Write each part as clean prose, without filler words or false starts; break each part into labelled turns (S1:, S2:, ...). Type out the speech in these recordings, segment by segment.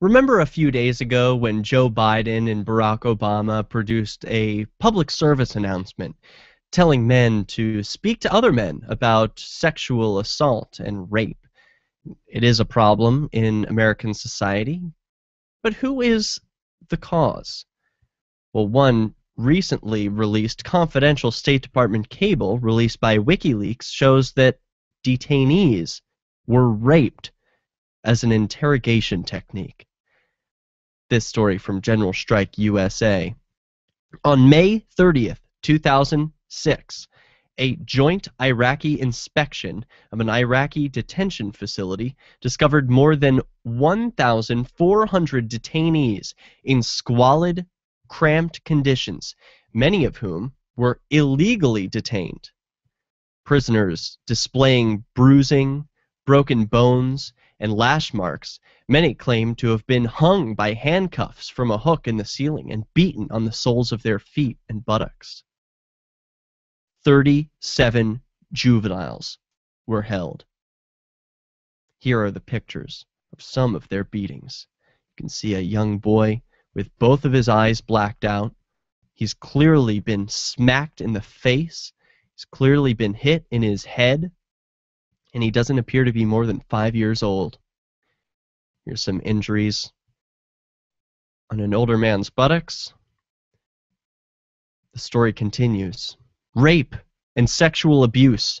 S1: Remember a few days ago when Joe Biden and Barack Obama produced a public service announcement telling men to speak to other men about sexual assault and rape? It is a problem in American society, but who is the cause? Well, one recently released confidential State Department cable released by WikiLeaks shows that detainees were raped as an interrogation technique. This story from General Strike USA. On May 30th, 2006, a joint Iraqi inspection of an Iraqi detention facility discovered more than 1,400 detainees in squalid, cramped conditions, many of whom were illegally detained. Prisoners displaying bruising, broken bones, and lash marks. Many claim to have been hung by handcuffs from a hook in the ceiling and beaten on the soles of their feet and buttocks. 37 juveniles were held. Here are the pictures of some of their beatings. You can see a young boy with both of his eyes blacked out. He's clearly been smacked in the face. He's clearly been hit in his head. And he doesn't appear to be more than 5 years old. Here's some injuries on an older man's buttocks. The story continues. Rape and sexual abuse,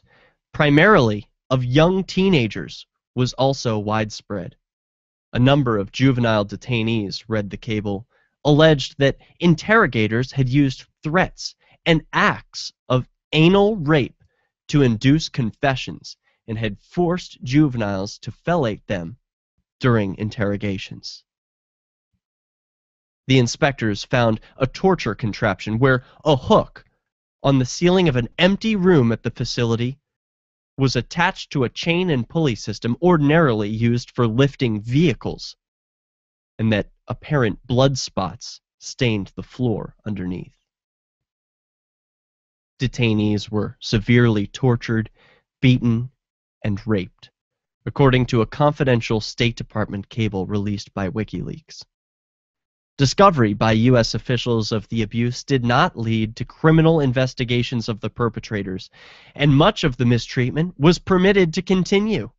S1: primarily of young teenagers, was also widespread. A number of juvenile detainees, read the cable, alleged that interrogators had used threats and acts of anal rape to induce confessions and had forced juveniles to fellate them during interrogations. The inspectors found a torture contraption where a hook on the ceiling of an empty room at the facility was attached to a chain and pulley system ordinarily used for lifting vehicles, and that apparent blood spots stained the floor underneath. Detainees were severely tortured, beaten, and raped, according to a confidential State Department cable released by WikiLeaks. Discovery by U.S. officials of the abuse did not lead to criminal investigations of the perpetrators, and much of the mistreatment was permitted to continue.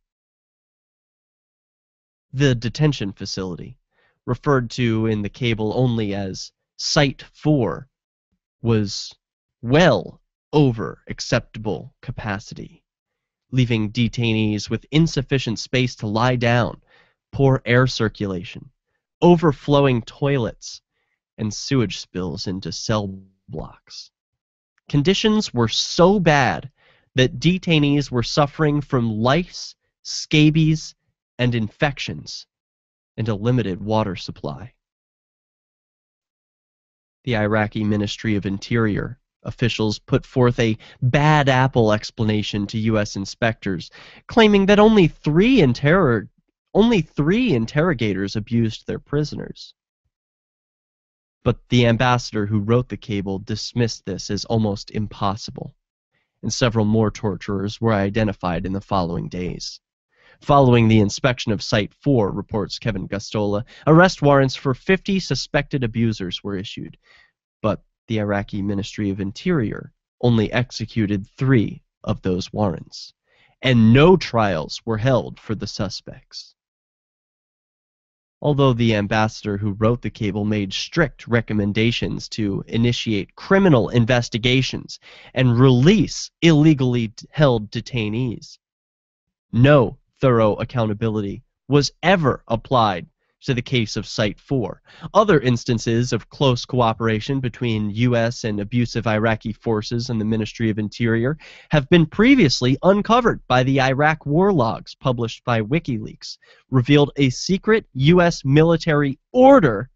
S1: The detention facility, referred to in the cable only as Site 4, was well over acceptable capacity, leaving detainees with insufficient space to lie down, poor air circulation, overflowing toilets, and sewage spills into cell blocks. Conditions were so bad that detainees were suffering from lice, scabies, and infections, and a limited water supply. The Iraqi Ministry of Interior officials put forth a bad apple explanation to U.S. inspectors, claiming that only three interrogators abused their prisoners. But the ambassador who wrote the cable dismissed this as almost impossible, and several more torturers were identified in the following days. Following the inspection of Site 4, reports Kevin Gustola, arrest warrants for 50 suspected abusers were issued, but the Iraqi Ministry of Interior only executed 3 of those warrants, and no trials were held for the suspects. Although the ambassador who wrote the cable made strict recommendations to initiate criminal investigations and release illegally held detainees, no thorough accountability was ever applied to the case of Site 4. Other instances of close cooperation between U.S. and abusive Iraqi forces and the Ministry of Interior have been previously uncovered by the Iraq war logs published by WikiLeaks, revealed a secret U.S. military order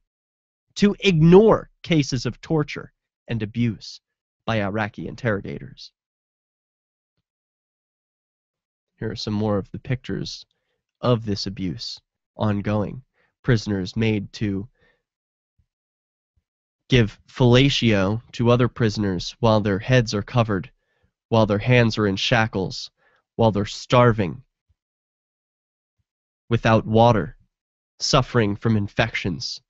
S1: to ignore cases of torture and abuse by Iraqi interrogators. Here are some more of the pictures of this abuse ongoing. Prisoners made to give fellatio to other prisoners while their heads are covered, while their hands are in shackles, while they're starving, without water, suffering from infections,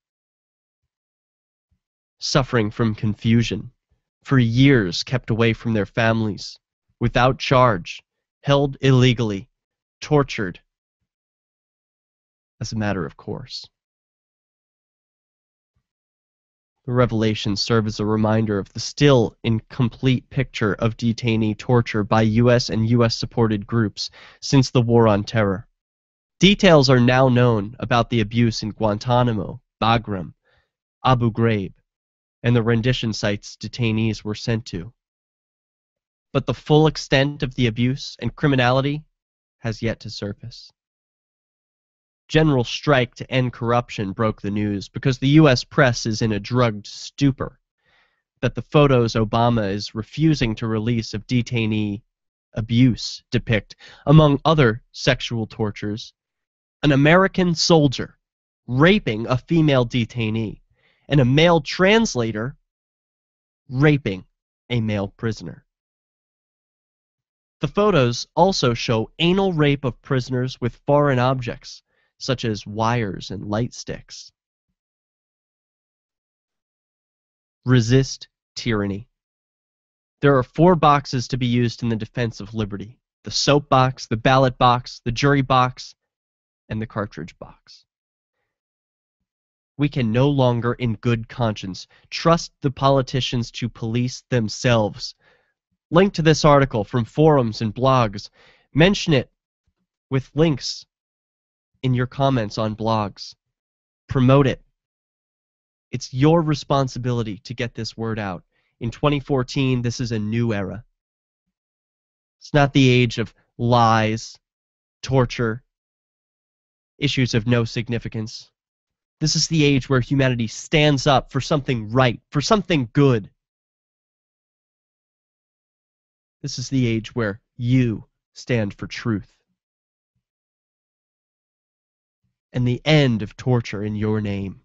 S1: suffering from confusion, for years kept away from their families, without charge, held illegally, tortured as a matter of course. The revelations serve as a reminder of the still incomplete picture of detainee torture by U.S. and U.S.-supported groups since the War on Terror. Details are now known about the abuse in Guantanamo, Bagram, Abu Ghraib, and the rendition sites detainees were sent to. But the full extent of the abuse and criminality has yet to surface. General strike to end corruption broke the news because the U.S. press is in a drugged stupor that the photos Obama is refusing to release of detainee abuse depict, among other sexual tortures, an American soldier raping a female detainee and a male translator raping a male prisoner. The photos also show anal rape of prisoners with foreign objects, such as wires and light sticks. Resist tyranny. There are 4 boxes to be used in the defense of liberty: the soap box, the ballot box, the jury box, and the cartridge box. We can no longer, in good conscience, trust the politicians to police themselves. Link to this article from forums and blogs. Mention it with links in your comments on blogs. Promote it. It's your responsibility to get this word out. In 2014, this is a new era. It's not the age of lies, torture, issues of no significance. This is the age where humanity stands up for something right, for something good. This is the age where you stand for truth and the end of torture in your name.